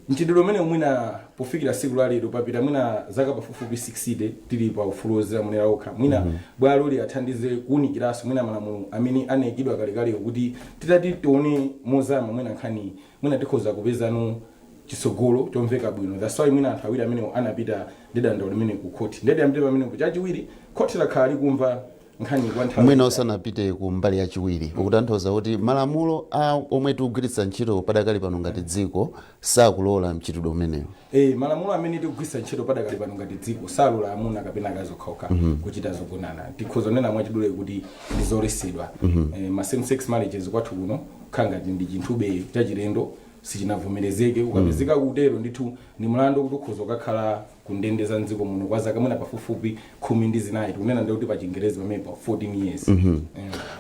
mchitidwe umene mwina pofikira siku la lero papita mwina zaka pafupifupi 60 tili pa ufulu wozera munera okha mwina bwalo li athandize kuwunikiranso mwina malamulo amene anayikidwa kalekale kuti titati tione mozama mwina nkhani mwina tikhoza kupezano chisogolo chomveka bwino. That's why mwina anthu awiri amene anapita ndedanda limene ku court ndede amene pamene chachiwiri court lakhala likumva nkhani kwa nthawi mwina osanapite ku mbali yachiwiri ukutanthauza kuti malamulo omwe tikugwiritsa ntchito padakali pano ngati dziko sakulola mchitidwe umenewo. Malamulo amene tikugwiritsa ntchito padakali pano ngati dziko salola amuna kapena akazi okhaokha kuchita zogonana. Tikhoza kunena mwachidule kuti ndi zoletsedwa. Ma same sex marriages kwathu kuno kukhala ngati ndi chinthu chachilendo sichinavomerezeke. Ukapezeka kutero ndithu ni mlandu kuti ukhoza kukhala kundende za mdziko muno kwa zaka mwina pafupifupi 19 tikunena ndikuti pa Chingerezi pamene pa 14 years.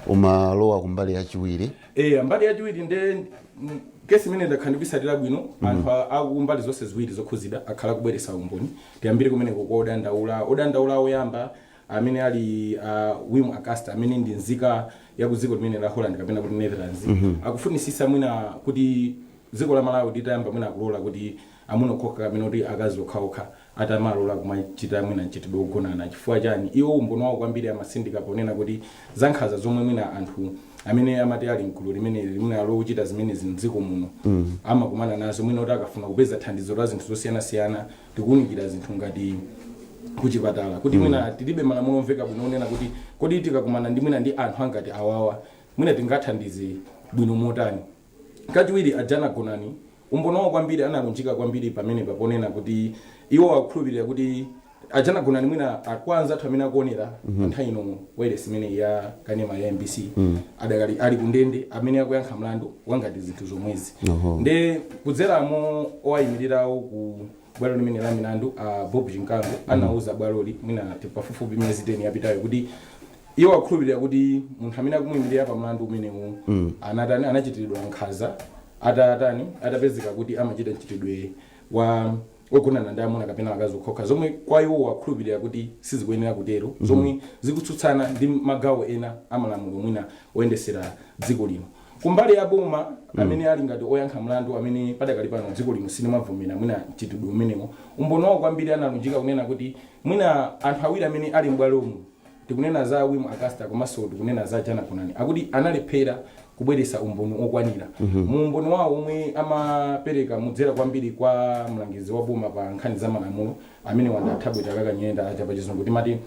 Umalowa kumbali yachiwiri. Mbali yachiwiri nde kesi imene ndakhandibisatira bwino anthu akumbali zonse ziwiri zokhuzidwa akhala kubweretsa umboni. Tiyambire kumeneko kwa odandaula oyamba amene ali Wim Aakazi amene ndi nzika ya ku dziko limene la Holland kapena kuti Netherlands. Akufunisisa mwina kuti dziko la Malawi litayamba mwina akulola kuti amuna okhaokha kapena kuti akazi okhaokha atamalola kumachita mwina mchitidwe wogonana. Chifukwa chani iwo umboni wawo kwambiri amasindika ponena kuti zankhanza zomwe mwina anthu amene amati ali mgulu limene mwina alochita zimene mdziko muno amakumana nazo mwina kuti akafuna kupeza thandizo la zinthu zosiyanasiyana tikuwunikira zinthu ngati kuchipatala kuti mwina tilibe malamulo omveka bwino onena kuti kodi tikakumana ndi mwina ndi anthu angati awawa mwina tingathandize bwino motani. Kachiwiri ajana gonani umboni wawo kwambiri analunjika kwambiri pamene paponena kuti iwo akukhulupirira kuti ajana gonani mwina akwanza athu amene akuonera nthawi ino wireless imene ya kanema ya MBC adakali ali kundende amene akuyankha mlandu wangati zinthu zomwezi. Nde kudzeramo owayimirirawo ku bwalo limene la milandu Bob Chinkango anauza bwaloli mwina pafupifupi miyezi 10 yapitayo kuti iwo akukhulupirira kuti munthu amene akumuyimirira pa mlandu umenewu anachitidwa nkhanza atapezeka kuti amachita mchitidwe wogonana ndi amuna kapena akazi okhaokha zomwe kwa iwo akukhulupirira kuti sizikuyenera kutero zomwe zikutsutsana ndi magawo ena amalamulo mwina oyendesera dziko lino. Kumbali ya boma amene ali ngati oyankha mlandu amene padakali pano dziko lino silimavomera mwina mchitidwe umenewo umboni wawo kwambiri analunjika kunena kuti mwina anthu awiri amene ali m'bwalomu tikunena za Wim Aakazi komanso tikunena za Jana Kunani akuti analephera kubweretsa umboni okwanira. Mu umboni wawo omwe amapereka mudzera kwambiri kwa mlangizi wa boma pa nkhani za malamulo amene wandathabwita kakanyenda aja pa chizungu timati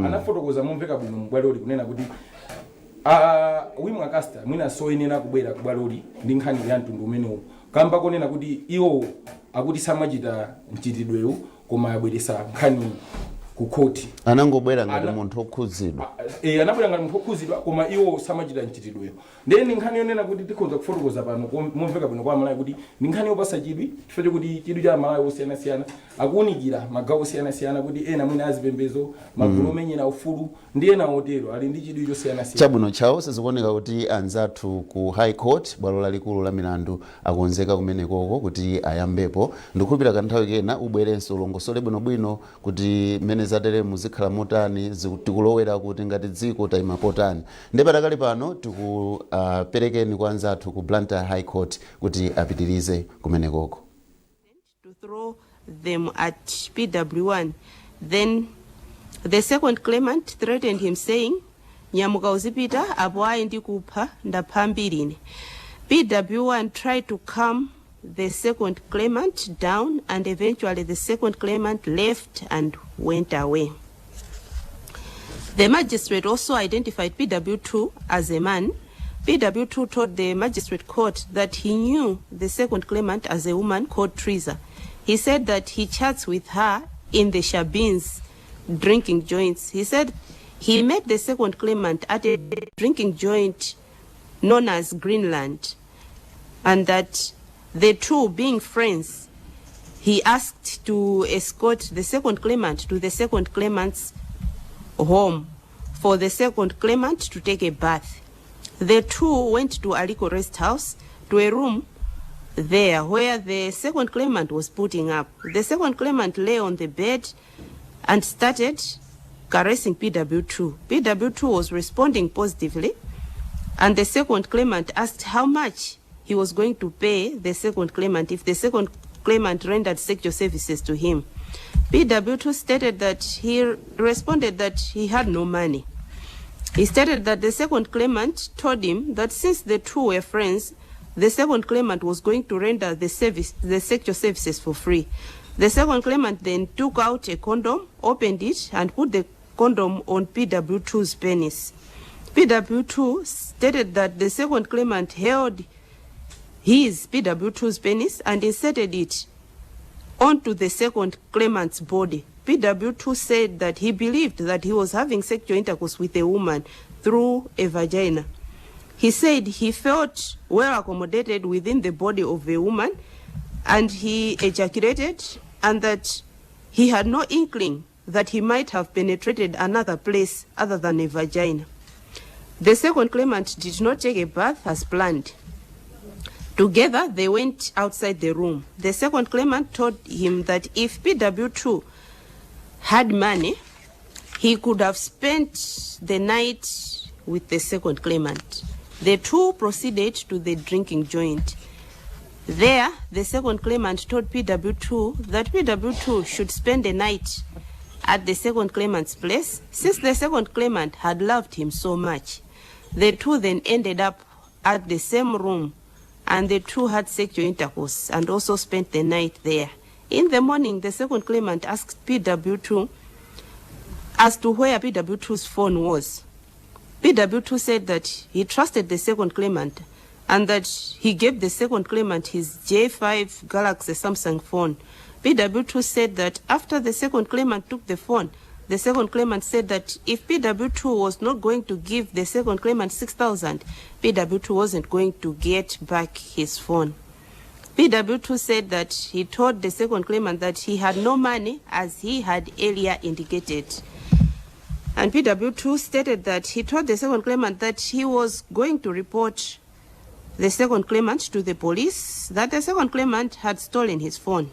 anafotokoza momveka bwino m'bwaloli kunena kuti Wim Aakazi mwina soyenera kubwera kubwaloli ndi nkhani ya mtundu umenewo kamba konena kuti iwo akuti samachita mchitidwewu koma abweretsa nkhani ku court. Anangobwera ngati munthu okhudzidwa. Anabwera ngati munthu okhudzidwa koma iwo samachita mchitidweyo. Ndi nkhani yonena kuti tikhoza kufotokoza pano momveka bwino kwa Malawi kuti ndi nkhani yopasa chidwi chifukwa chokuti chidwi cha Malawi osiyanasiyana akuwunikira magawo osiyanasiyana kuti ena mwina azipembezo magulu omenyera ufulu ndi ena otero ali ndi chidwi chosiyanasiyana. Chabwino chawo sizikuoneka kuti anzathu ku High Court bwalo lalikulu la milandu akonzeka kumenekoko kuti ayambepo. Ndikukhulupirira kanthawi kena ubwerenso ulongosole bwinobwino kuti mene zatere muzikhala motani tikulowera kuti ngati dziko tayima potani. Ndi patakali pano tikuperekeni kwa anzathu ku Blantyre High Court kuti apitirize kumenekoko. To throw them at PW1. Then the second claimant threatened him saying, "Nyamuka uzipita apo ayi ndikupha ndapha mbirine." PW1 tried to calm the second claimant down and eventually the second claimant left and went away. The magistrate also identified PW2 as a man. PW2 told the magistrate court that he knew the second claimant as a woman called Teresa. He said that he chats with her in the Shabins drinking joints. He said he met the second claimant at a drinking joint known as Greenland, and that the two being friends, he asked to escort the second claimant to the second claimant's home for the second claimant to take a bath. The two went to Aliko Rest House to a room there where the second claimant was putting up. The second claimant lay on the bed and started caressing PW2. PW2 was responding positively, and the second claimant asked how much he was going to pay the second claimant if the second claimant rendered sexual services to him. PW2 stated that he responded that he had no money. He stated that the second claimant told him that since the two were friends, the second claimant was going to render the sexual services for free. The second claimant then took out a condom, opened it, and put the condom on PW2's penis. PW2 stated that the second claimant held his PW2's penis and inserted it onto the second claimant's body. PW2 said that he believed that he was having sexual intercourse with a woman through a vagina. He said he felt well accommodated within the body of a woman and he ejaculated, and that he had no inkling that he might have penetrated another place other than a vagina. The second claimant did not take a bath as planned. Together, they went outside the room. The second claimant told him that if PW2 had money, he could have spent the night with the second claimant. The two proceeded to the drinking joint. There, the second claimant told PW2 that PW2 should spend the night at the second claimant's place, since the second claimant had loved him so much. The two then ended up at the same room, and the two had sexual intercourse and also spent the night there. In the morning, the second claimant asked PW2 as to where PW2's phone was. PW2 said that he trusted the second claimant and that he gave the second claimant his J5 Galaxy Samsung phone. PW2 said that after the second claimant took the phone, the second claimant said that if PW2 was not going to give the second claimant 6,000, PW2 wasn't going to get back his phone. PW2 said that he told the second claimant that he had no money, as he had earlier indicated. And PW2 stated that he told the second claimant that he was going to report the second claimant to the police, that the second claimant had stolen his phone.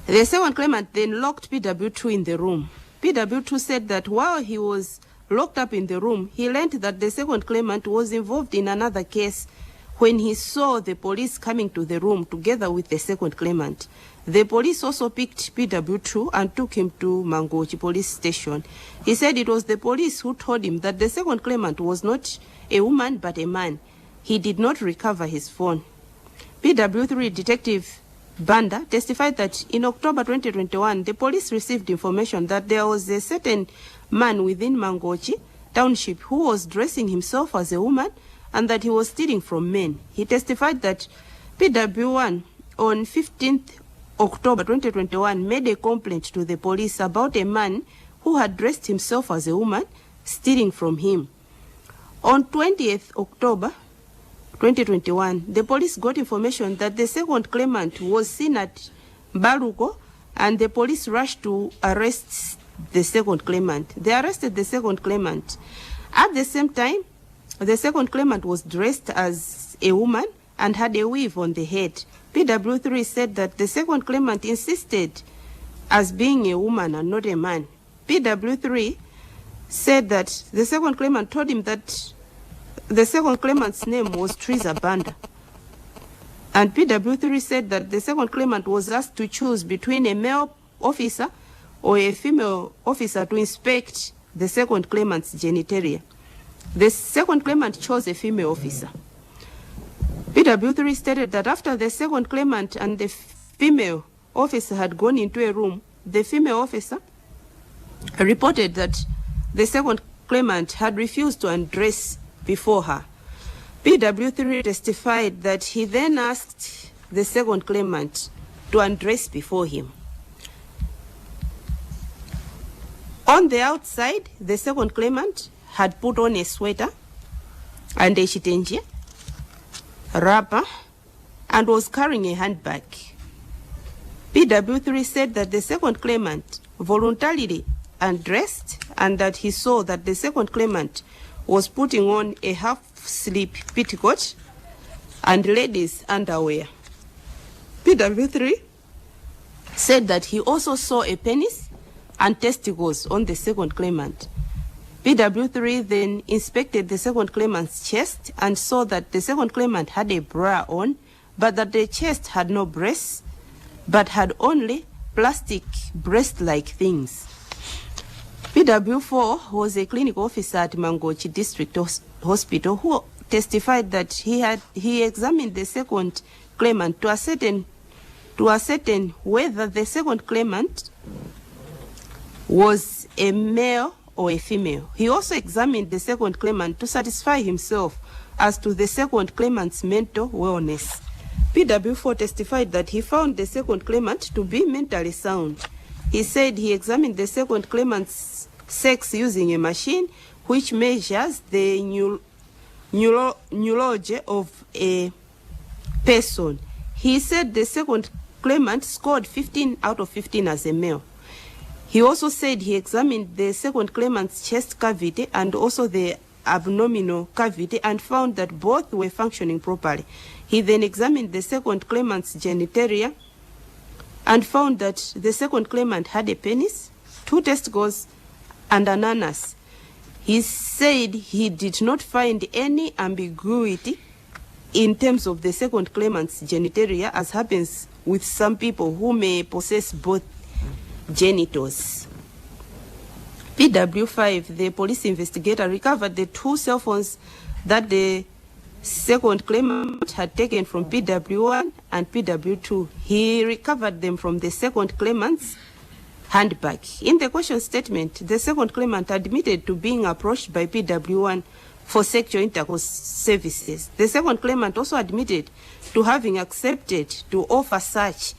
The second claimant then locked PW2 in the room. PW2 said that while he was locked up in the room, he learned that the second claimant was involved in another case when he saw the police coming to the room together with the second claimant. The police also picked PW2 and took him to Maukwati police station. He said it was the police who told him that the second claimant was not a woman but a man. He did not recover his phone. PW3 Detective Banda testified that in October 2021, the police received information that there was a certain man within Maukwati Township who was dressing himself as a woman and that he was stealing from men. He testified that PW1 on 15th October 2021 made a complaint to the police about a man who had dressed himself as a woman stealing from him. On 20th October 2021, the police got information that the second claimant was seen at Baruko, and the police rushed to arrest the second claimant. They arrested the second claimant. At the same time, the second claimant was dressed as a woman and had a weave on the head. PW3 said that the second claimant insisted as being a woman and not a man. PW3 said that the second claimant told him that the second claimant's name was Triza Banda. And PW3 said that the second claimant was asked to choose between a male officer or a female officer to inspect the second claimant's genitalia. The second claimant chose a female officer. PW3 stated that after the second claimant and the female officer had gone into a room, the female officer reported that the second claimant had refused to undress before her. PW3 testified that he then asked the second claimant to undress before him. On the outside, the second claimant had put on a sweater and a shitenje, wrapper, and was carrying a handbag. PW3 said that the second claimant voluntarily undressed and that he saw that the second claimant was putting on a half-sleeve petticoat and ladies' underwear. PW3 said that he also saw a penis and testicles on the second claimant. PW3 then inspected the second claimant's chest and saw that the second claimant had a bra on, but that the chest had no breasts, but had only plastic breast-like things. PW4 was a clinical officer at Mangochi District Hospital who testified that he examined the second claimant to ascertain whether the second claimant was a male or a female. He also examined the second claimant to satisfy himself as to the second claimant's mental wellness. PW4 testified that he found the second claimant to be mentally sound. He said he examined the second claimant's sex using a machine which measures the neurology of a person. He said the second claimant scored 15 out of 15 as a male. He also said he examined the second claimant's chest cavity and also the abdominal cavity and found that both were functioning properly. He then examined the second claimant's genitalia and found that the second claimant had a penis, 2 testicles, and an anus. He said he did not find any ambiguity in terms of the second claimant's genitalia, as happens with some people who may possess both genitals. PW5, the police investigator, recovered the 2 cell phones that the second claimant had taken from PW1 and PW2. He recovered them from the second claimant's handbag. In the question statement, the second claimant admitted to being approached by PW1 for sexual intercourse services. The second claimant also admitted to having accepted to offer such,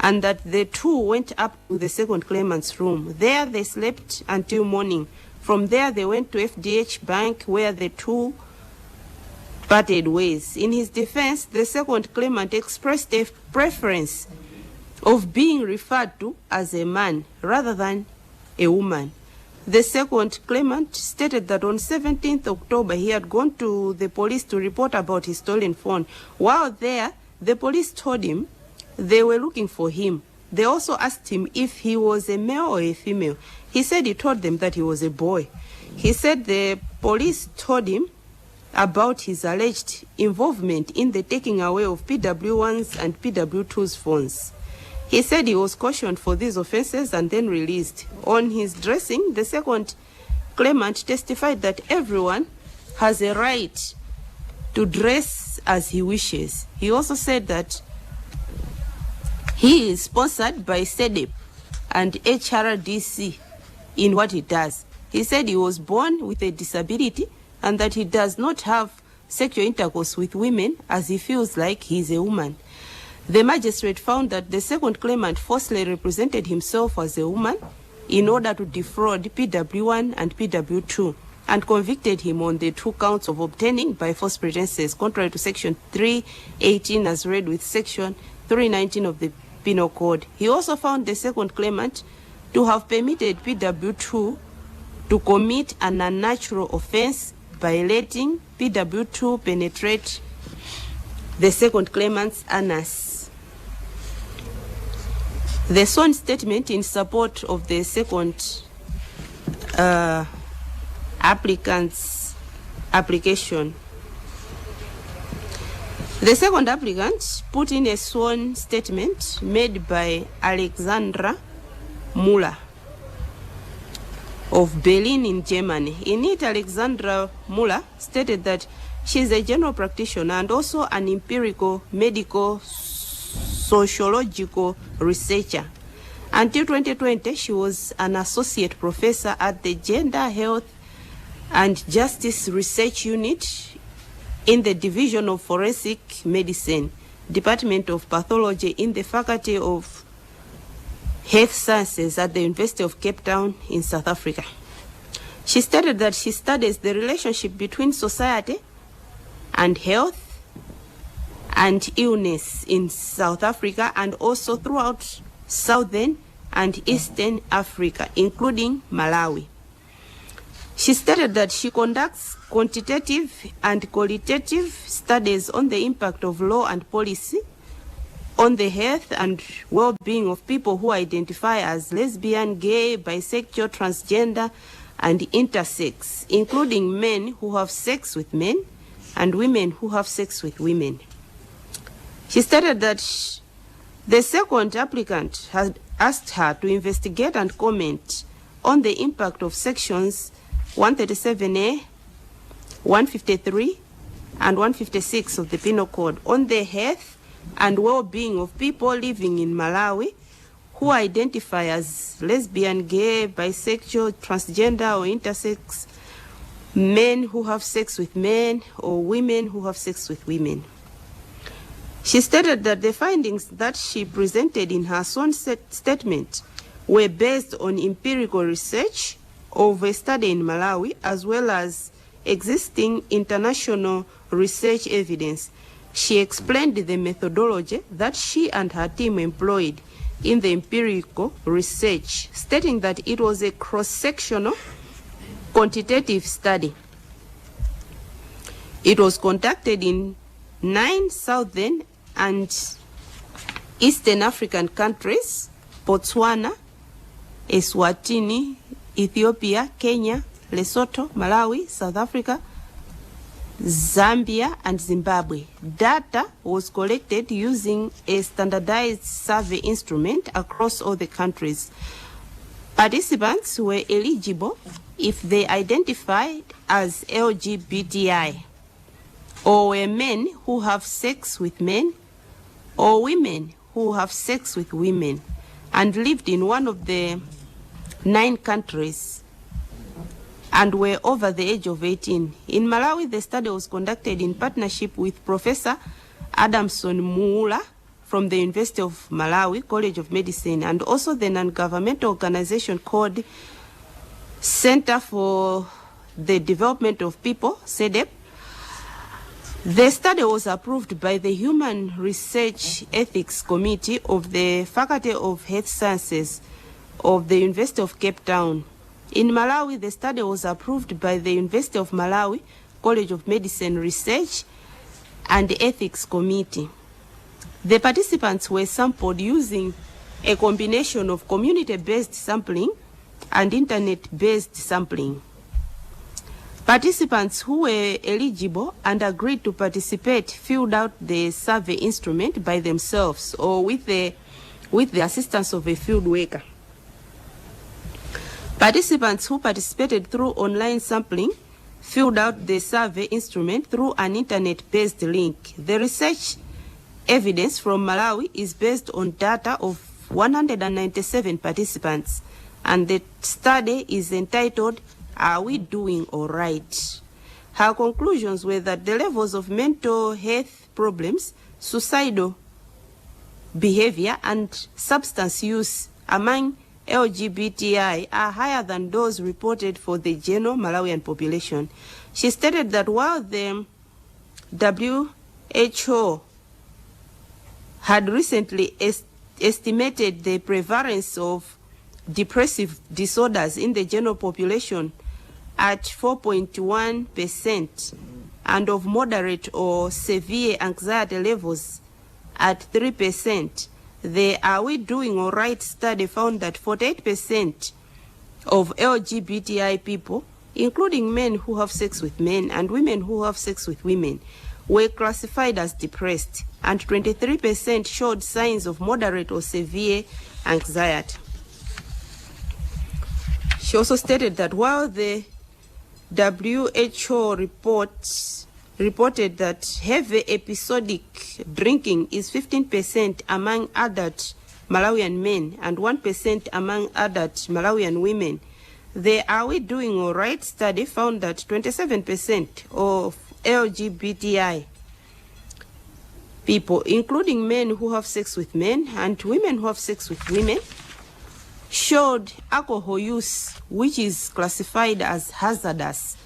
and that the 2 went up to the second claimant's room. There they slept until morning. From there they went to FDH Bank, where the 2 parted ways. In his defense, the second claimant expressed a preference of being referred to as a man rather than a woman. The second claimant stated that on 17th October he had gone to the police to report about his stolen phone. While there, the police told him they were looking for him. They also asked him if he was a male or a female. He said he told them that he was a boy. He said the police told him about his alleged involvement in the taking away of PW1's and PW2's phones. He said he was cautioned for these offenses and then released. On his dressing, the second claimant testified that everyone has a right to dress as he wishes. He also said that he is sponsored by SEDEP and HRDC in what he does. He said he was born with a disability and that he does not have sexual intercourse with women as he feels like he is a woman. The magistrate found that the second claimant falsely represented himself as a woman in order to defraud PW1 and PW2 and convicted him on the 2 counts of obtaining by false pretenses, contrary to Section 318 as read with Section 319 of the Penal Code. He also found the second claimant to have permitted PW2 to commit an unnatural offense by letting PW2 penetrate the second claimant's anus. The sworn statement in support of the second applicant's application. The second applicant put in a sworn statement made by Alexandra Muller of Berlin in Germany. In it, Alexandra Muller stated that she is a general practitioner and also an empirical medical sociological researcher. Until 2020, she was an associate professor at the Gender, Health and Justice Research Unit in the Division of Forensic Medicine, Department of Pathology in the Faculty of Health Sciences at the University of Cape Town in South Africa. She stated that she studies the relationship between society and health and illness in South Africa and also throughout Southern and Eastern Africa, including Malawi. She stated that she conducts quantitative and qualitative studies on the impact of law and policy on the health and well-being of people who identify as lesbian, gay, bisexual, transgender, and intersex, including men who have sex with men and women who have sex with women. She stated that the second applicant had asked her to investigate and comment on the impact of sections 137A, 153, and 156 of the Penal Code on the health and well-being of people living in Malawi who identify as lesbian, gay, bisexual, transgender, or intersex, men who have sex with men, or women who have sex with women. She stated that the findings that she presented in her sworn statement were based on empirical research of a study in Malawi, as well as existing international research evidence. She explained the methodology that she and her team employed in the empirical research, stating that it was a cross-sectional quantitative study. It was conducted in 9 southern and Eastern African countries: Botswana, Eswatini, Ethiopia, Kenya, Lesotho, Malawi, South Africa, Zambia, and Zimbabwe. Data was collected using a standardized survey instrument across all the countries. Participants were eligible if they identified as LGBTI, or were men who have sex with men, or women who have sex with women, and lived in one of the 9 countries, and were over the age of 18. In Malawi, the study was conducted in partnership with Professor Adamson Muula from the University of Malawi College of Medicine, and also the non-governmental organization called Center for the Development of People, CEDEP. The study was approved by the Human Research Ethics Committee of the Faculty of Health Sciences of the University of Cape Town. In Malawi, the study was approved by the University of Malawi College of Medicine Research and Ethics Committee. The participants were sampled using a combination of community-based sampling and internet-based sampling. Participants who were eligible and agreed to participate filled out the survey instrument by themselves or with the assistance of a field worker. Participants who participated through online sampling filled out the survey instrument through an internet-based link. The research evidence from Malawi is based on data of 197 participants, and the study is entitled, "Are We Doing All Right?" Her conclusions were that the levels of mental health problems, suicidal behavior, and substance use among LGBTI are higher than those reported for the general Malawian population. She stated that while the WHO had recently estimated the prevalence of depressive disorders in the general population at 4.1% and of moderate or severe anxiety levels at 3%, the Are We Doing All Right study found that 48% of LGBTI people, including men who have sex with men and women who have sex with women, were classified as depressed, and 23% showed signs of moderate or severe anxiety. She also stated that while the WHO reported that heavy episodic drinking is 15% among adult Malawian men and 1% among adult Malawian women, the Are We Doing All Right study found that 27% of LGBTI people, including men who have sex with men and women who have sex with women, showed alcohol use, which is classified as hazardous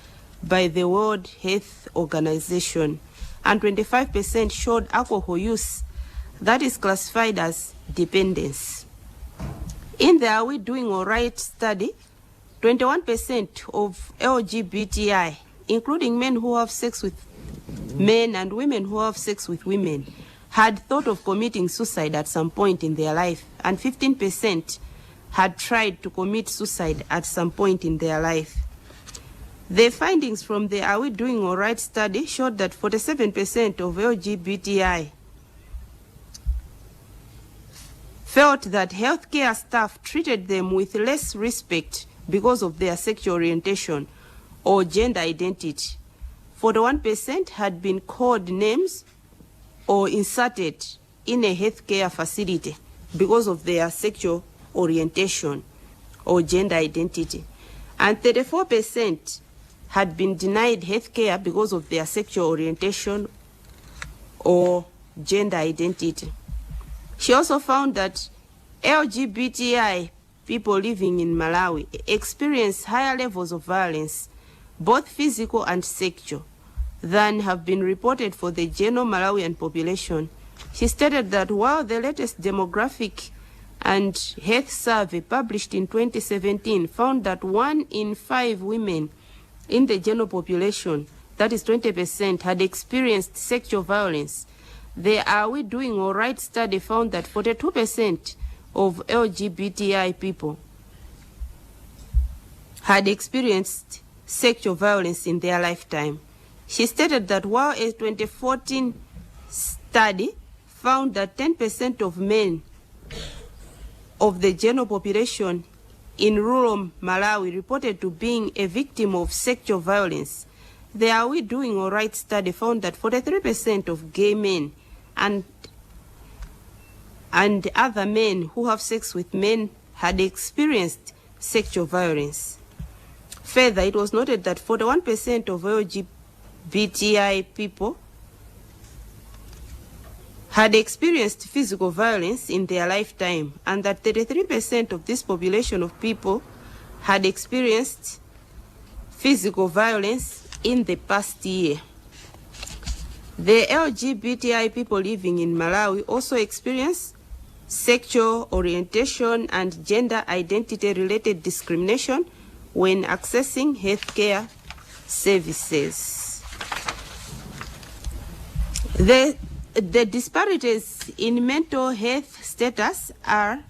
by the World Health Organization, and 25% showed alcohol use that is classified as dependence. In the Are We Doing All Right study, 21% of LGBTI, including men who have sex with men and women who have sex with women, had thought of committing suicide at some point in their life, and 15% had tried to commit suicide at some point in their life. The findings from the Are We Doing All Right study showed that 47% of LGBTI felt that healthcare staff treated them with less respect because of their sexual orientation or gender identity. 41% had been called names or inserted in a healthcare facility because of their sexual orientation or gender identity. And 34% had been denied health care because of their sexual orientation or gender identity. She also found that LGBTI people living in Malawi experience higher levels of violence, both physical and sexual, than have been reported for the general Malawian population. She stated that while the latest demographic and health survey published in 2017 found that 1 in 5 women in the general population, that is 20%, had experienced sexual violence, the Are We Doing All Right study found that 42% of LGBTI people had experienced sexual violence in their lifetime. She stated that while a 2014 study found that 10% of men of the general population in rural Malawi reported to being a victim of sexual violence, the Are We Doing All Right study found that 43% of gay men and other men who have sex with men had experienced sexual violence. Further, it was noted that 41% of LGBTI people had experienced physical violence in their lifetime, and that 33% of this population of people had experienced physical violence in the past year. The LGBTI people living in Malawi also experience sexual orientation and gender identity-related discrimination when accessing healthcare services. The disparities in mental health status are,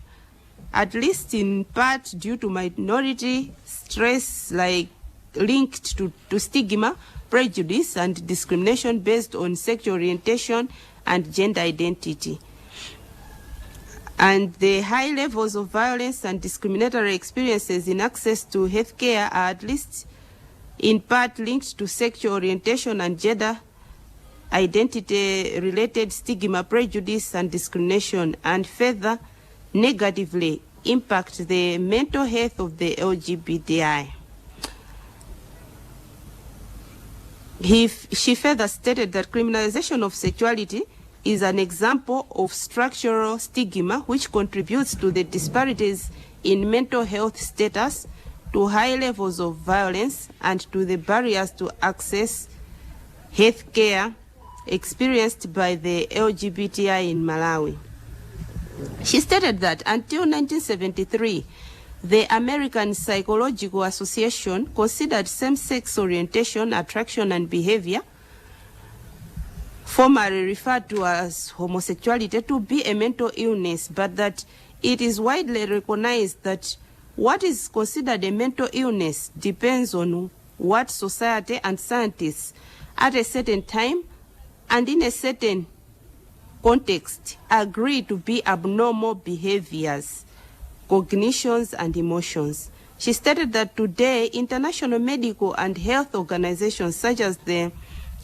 at least in part, due to minority stress, like linked to stigma, prejudice, and discrimination based on sexual orientation and gender identity. And the high levels of violence and discriminatory experiences in access to healthcare are at least in part linked to sexual orientation and gender identity-related stigma, prejudice, and discrimination, and further negatively impact the mental health of the LGBTI. She further stated that criminalization of sexuality is an example of structural stigma which contributes to the disparities in mental health status, to high levels of violence, and to the barriers to access health care experienced by the LGBTI in Malawi. She stated that until 1973, the American Psychological Association considered same-sex orientation, attraction, and behavior, formerly referred to as homosexuality, to be a mental illness, but that it is widely recognized that what is considered a mental illness depends on what society and scientists at a certain time and in a certain context agree to be abnormal behaviors, cognitions, and emotions. She stated that today, international medical and health organizations such as the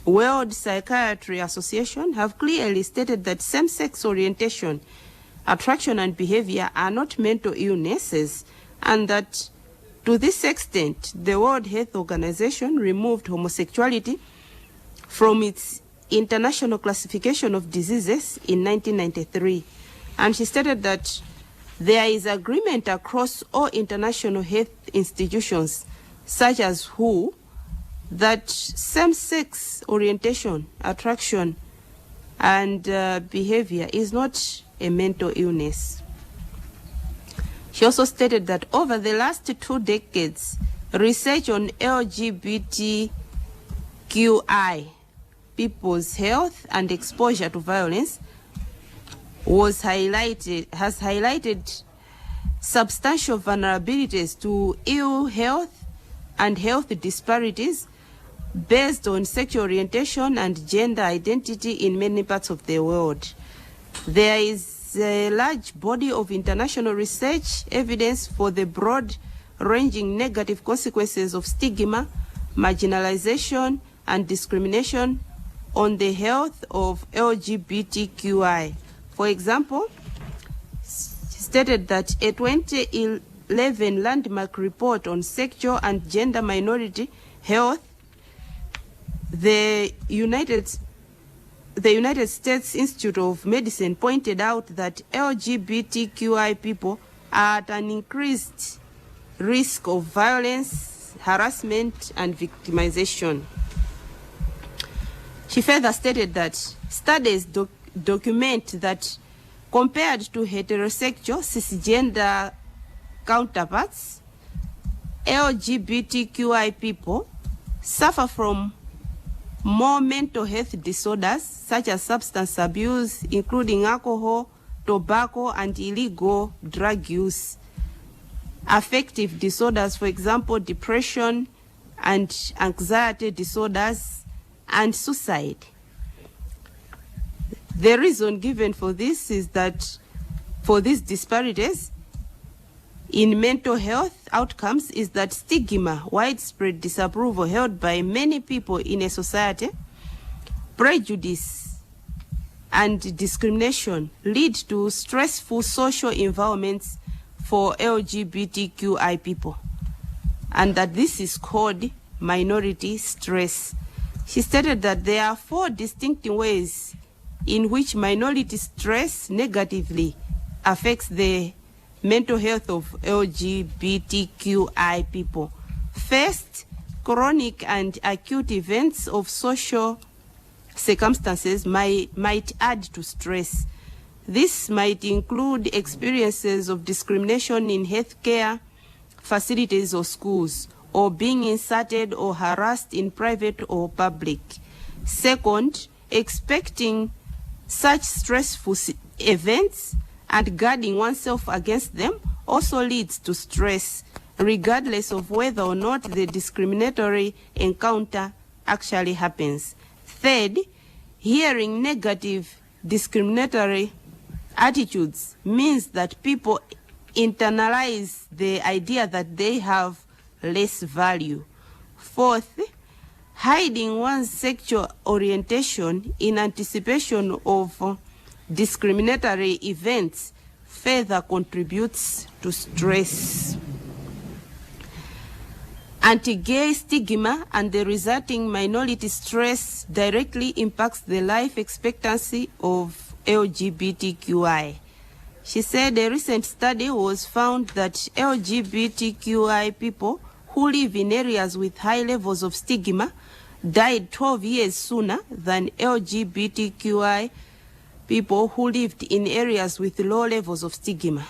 World Psychiatry Association have clearly stated that same-sex orientation, attraction, and behavior are not mental illnesses, and that to this extent, the World Health Organization removed homosexuality from its International Classification of Diseases in 1993. And she stated that there is agreement across all international health institutions, such as WHO, that same-sex orientation, attraction, and behavior is not a mental illness. She also stated that over the last 2 decades, research on LGBTQI people's health and exposure to violence has highlighted substantial vulnerabilities to ill health and health disparities based on sexual orientation and gender identity in many parts of the world. There is a large body of international research evidence for the broad-ranging negative consequences of stigma, marginalization, and discrimination on the health of LGBTQI. For example, stated that a 2011 landmark report on sexual and gender minority health, the United States Institute of Medicine pointed out that LGBTQI people are at an increased risk of violence, harassment, and victimization. She further stated that studies document that compared to heterosexual cisgender counterparts, LGBTQI people suffer from more mental health disorders such as substance abuse, including alcohol, tobacco, and illegal drug use. Affective disorders, for example, depression and anxiety disorders, and suicide. The reason given for this is that for these disparities in mental health outcomes is that stigma, widespread disapproval held by many people in a society, prejudice, and discrimination lead to stressful social environments for LGBTQI people, and that this is called minority stress. She stated that there are 4 distinct ways in which minority stress negatively affects the mental health of LGBTQI people. First, chronic and acute events of social circumstances might add to stress. This might include experiences of discrimination in healthcare facilities or schools, or being insulted or harassed in private or public. Second, expecting such stressful events and guarding oneself against them also leads to stress, regardless of whether or not the discriminatory encounter actually happens. Third, hearing negative discriminatory attitudes means that people internalize the idea that they have less value. Fourth, hiding one's sexual orientation in anticipation of discriminatory events further contributes to stress. Anti-gay stigma and the resulting minority stress directly impacts the life expectancy of LGBTQI. She said a recent study was found that LGBTQI people who live in areas with high levels of stigma died 12 years sooner than LGBTQI people who lived in areas with low levels of stigma.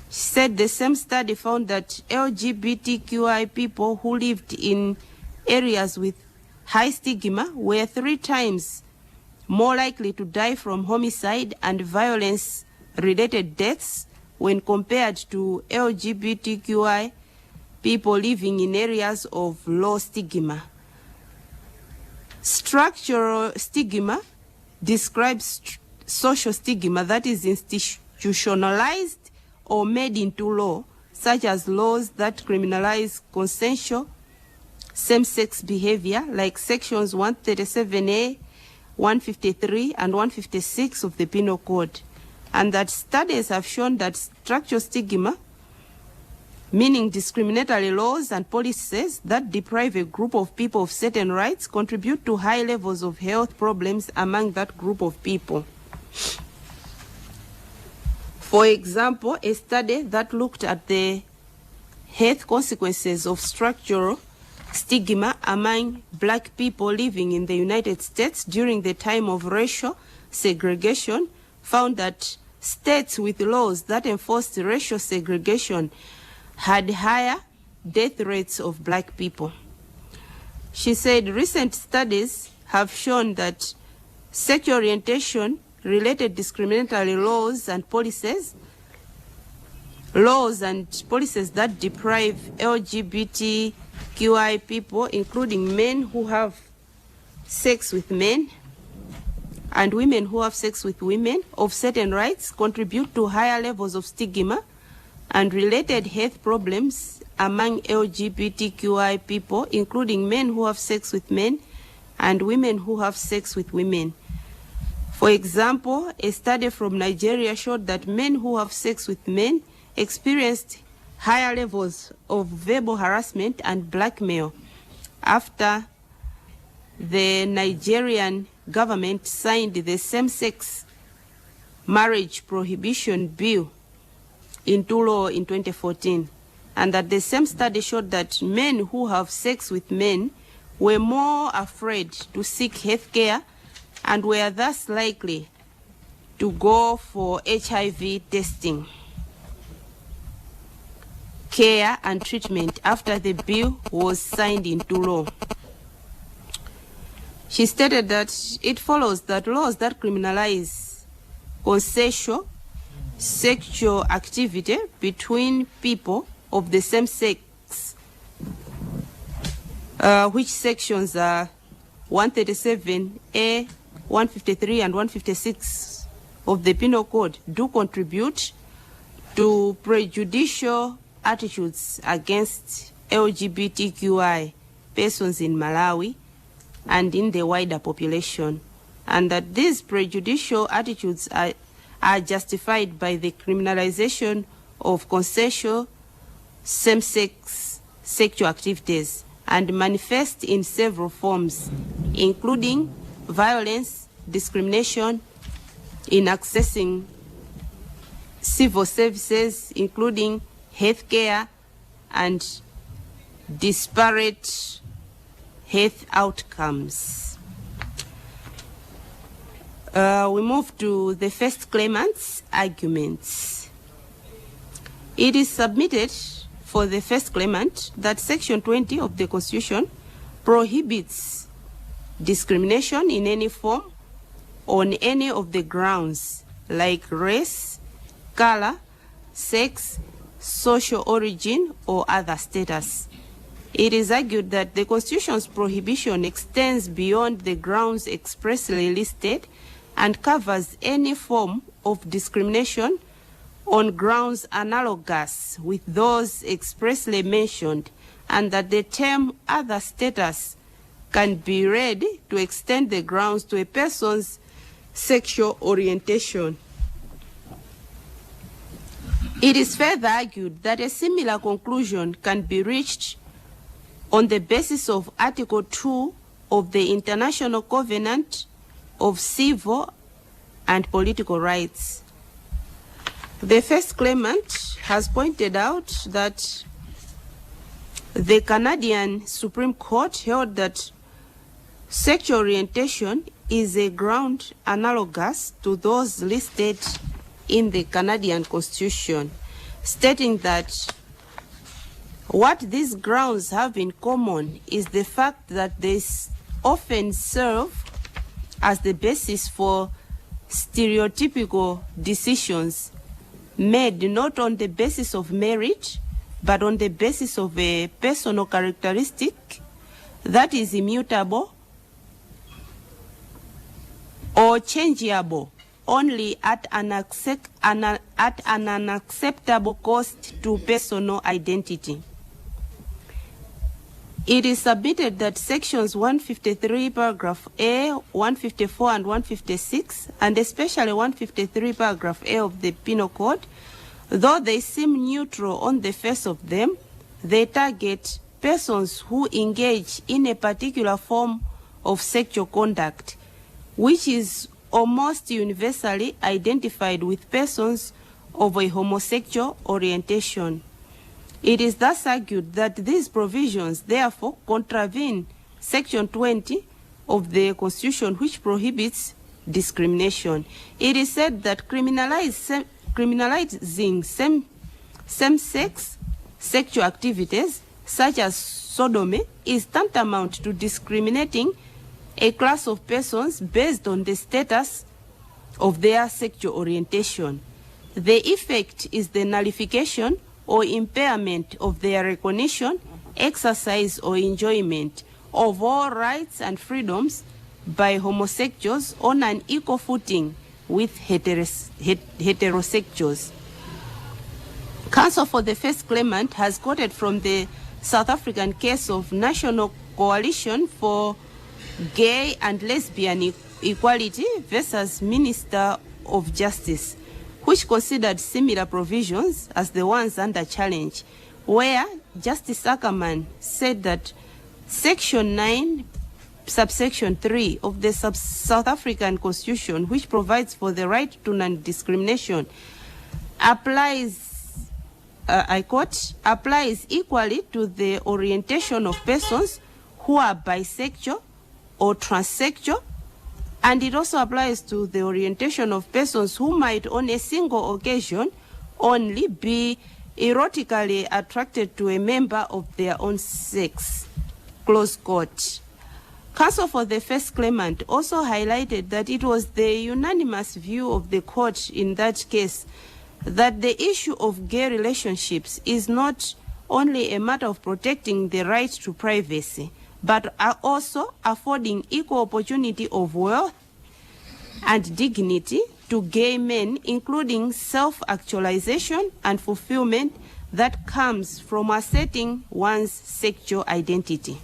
She said the same study found that LGBTQI people who lived in areas with high stigma were 3 times more likely to die from homicide and violence-related deaths when compared to LGBTQI people living in areas of low stigma. Structural stigma describes social stigma that is institutionalized or made into law, such as laws that criminalize consensual same-sex behavior, like sections 137A, 153, and 156 of the Penal Code, and that studies have shown that structural stigma, meaning discriminatory laws and policies that deprive a group of people of certain rights, contribute to high levels of health problems among that group of people. For example, a study that looked at the health consequences of structural stigma among black people living in the United States during the time of racial segregation found that states with laws that enforced racial segregation had higher death rates of black people. She said recent studies have shown that sexual orientation related discriminatory laws and policies laws and policies that deprive LGBTQI people, including men who have sex with men and women who have sex with women, of certain rights, contribute to higher levels of stigma and related health problems among LGBTQI people, including men who have sex with men and women who have sex with women. For example, a study from Nigeria showed that men who have sex with men experienced higher levels of verbal harassment and blackmail after the Nigerian government signed the same-sex marriage prohibition bill into law in 2014, and that the same study showed that men who have sex with men were more afraid to seek health care and were thus likely to go for HIV testing, care and treatment after the bill was signed into law. She stated that it follows that laws that criminalize consensual sexual activity between people of the same sex, which sections are 137A, 153 and 156 of the Penal Code, do contribute to prejudicial attitudes against LGBTQI persons in Malawi and in the wider population, and that these prejudicial attitudes are justified by the criminalization of consensual same-sex sexual activities and manifest in several forms, including violence, discrimination in accessing civil services, including healthcare, and disparate health outcomes. We move to the first claimant's arguments. It is submitted for the first claimant that Section 20 of the Constitution prohibits discrimination in any form on any of the grounds like race, color, sex, social origin, or other status. It is argued that the Constitution's prohibition extends beyond the grounds expressly listed and covers any form of discrimination on grounds analogous with those expressly mentioned, and that the term other status can be read to extend the grounds to a person's sexual orientation. It is further argued that a similar conclusion can be reached on the basis of Article 2 of the International Covenant of Civil and Political Rights. The first claimant has pointed out that the Canadian Supreme Court held that sexual orientation is a ground analogous to those listed in the Canadian Constitution, stating that what these grounds have in common is the fact that they often serve as the basis for stereotypical decisions made not on the basis of merit, but on the basis of a personal characteristic that is immutable or changeable only at an unacceptable cost to personal identity. It is submitted that sections 153 paragraph A, 154 and 156, and especially 153 paragraph A of the Penal Code, though they seem neutral on the face of them, they target persons who engage in a particular form of sexual conduct, which is almost universally identified with persons of a homosexual orientation. It is thus argued that these provisions therefore contravene Section 20 of the Constitution, which prohibits discrimination. It is said that criminalizing same-sex sexual activities, such as sodomy, is tantamount to discriminating a class of persons based on the status of their sexual orientation. The effect is the nullification or impairment of their recognition, exercise, or enjoyment of all rights and freedoms by homosexuals on an equal footing with heterosexuals. Counsel for the first claimant has quoted from the South African case of National Coalition for Gay and Lesbian Equality versus Minister of Justice, which considered similar provisions as the ones under challenge, where Justice Ackerman said that Section 9, subsection 3 of the South African Constitution, which provides for the right to non-discrimination, applies, I quote, applies equally to the orientation of persons who are bisexual or transsexual, and it also applies to the orientation of persons who might on a single occasion only be erotically attracted to a member of their own sex. Close quote. Counsel for the first claimant also highlighted that it was the unanimous view of the court in that case that the issue of gay relationships is not only a matter of protecting the right to privacy, but are also affording equal opportunity of wealth and dignity to gay men, including self-actualization and fulfillment that comes from asserting one's sexual identity.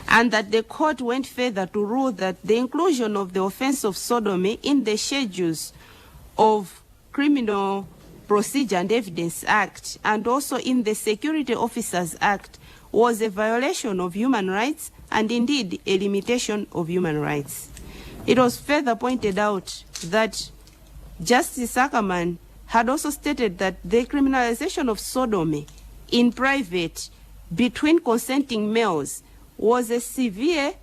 And that the court went further to rule that the inclusion of the offense of sodomy in the schedules of Criminal Procedure and Evidence Act and also in the Security Officers Act was a violation of human rights and indeed a limitation of human rights. It was further pointed out that Justice Ackerman had also stated that the criminalization of sodomy in private between consenting males was a severe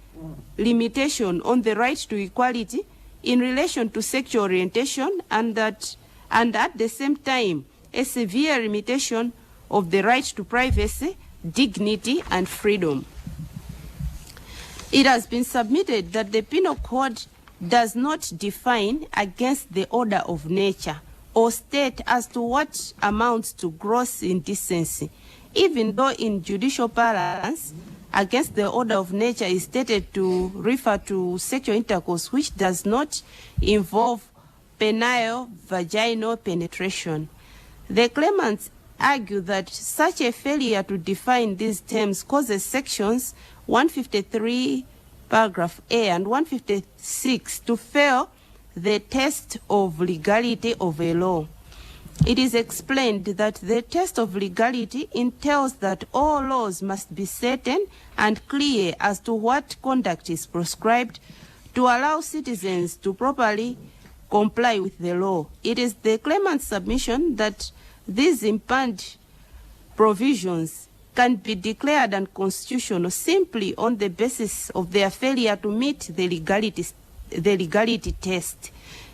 limitation on the right to equality in relation to sexual orientation and at the same time a severe limitation of the right to privacy, dignity, and freedom. It has been submitted that the Penal Code does not define against the order of nature or state as to what amounts to gross indecency, even though in judicial parlance, against the order of nature is stated to refer to sexual intercourse which does not involve penile vaginal penetration. The claimants argue that such a failure to define these terms causes sections 153 paragraph A and 156 to fail the test of legality of a law. It is explained that the test of legality entails that all laws must be certain and clear as to what conduct is prescribed to allow citizens to properly comply with the law. It is the claimant's submission that these impugned provisions can be declared unconstitutional simply on the basis of their failure to meet the legality test.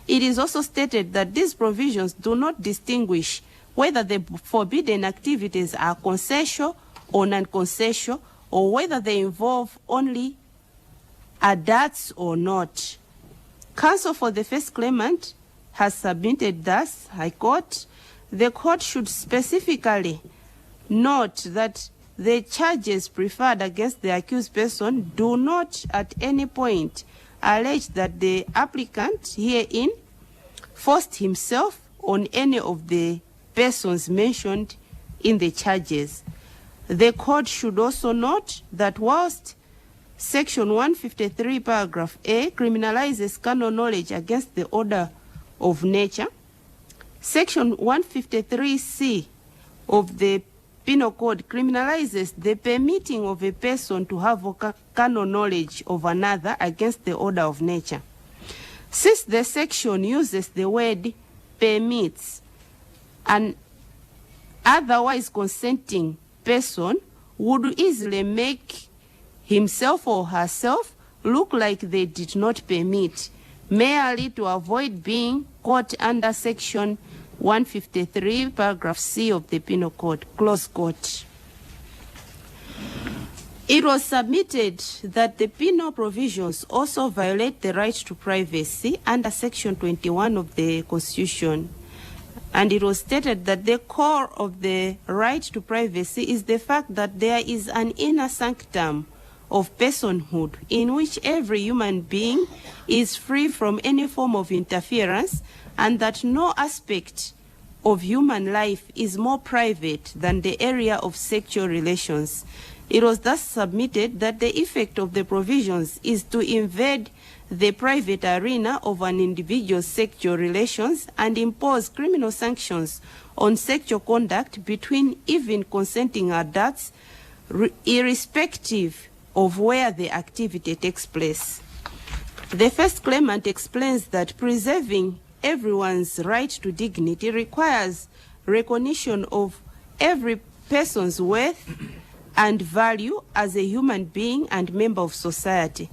It is also stated that these provisions do not distinguish whether the forbidden activities are consensual or non-consensual, or whether they involve only adults or not. Counsel for the first claimant has submitted thus, I quote, the court should specifically note that the charges preferred against the accused person do not at any point allege that the applicant herein forced himself on any of the persons mentioned in the charges. The court should also note that whilst Section 153 paragraph A criminalizes carnal knowledge against the order of nature, Section 153C of the Penal Code criminalizes the permitting of a person to have carnal knowledge of another against the order of nature. Since the section uses the word permits, an otherwise consenting person would easily make himself or herself look like they did not permit, merely to avoid being caught under Section 153 paragraph C of the Penal Code, close quote. It was submitted that the penal provisions also violate the right to privacy under Section 21 of the Constitution. And it was stated that the core of the right to privacy is the fact that there is an inner sanctum of personhood in which every human being is free from any form of interference, and that no aspect of human life is more private than the area of sexual relations. It was thus submitted that the effect of the provisions is to invade the private arena of an individual's sexual relations and impose criminal sanctions on sexual conduct between even consenting adults, irrespective of where the activity takes place. The first claimant explains that preserving everyone's right to dignity requires recognition of every person's worth and value as a human being and member of society.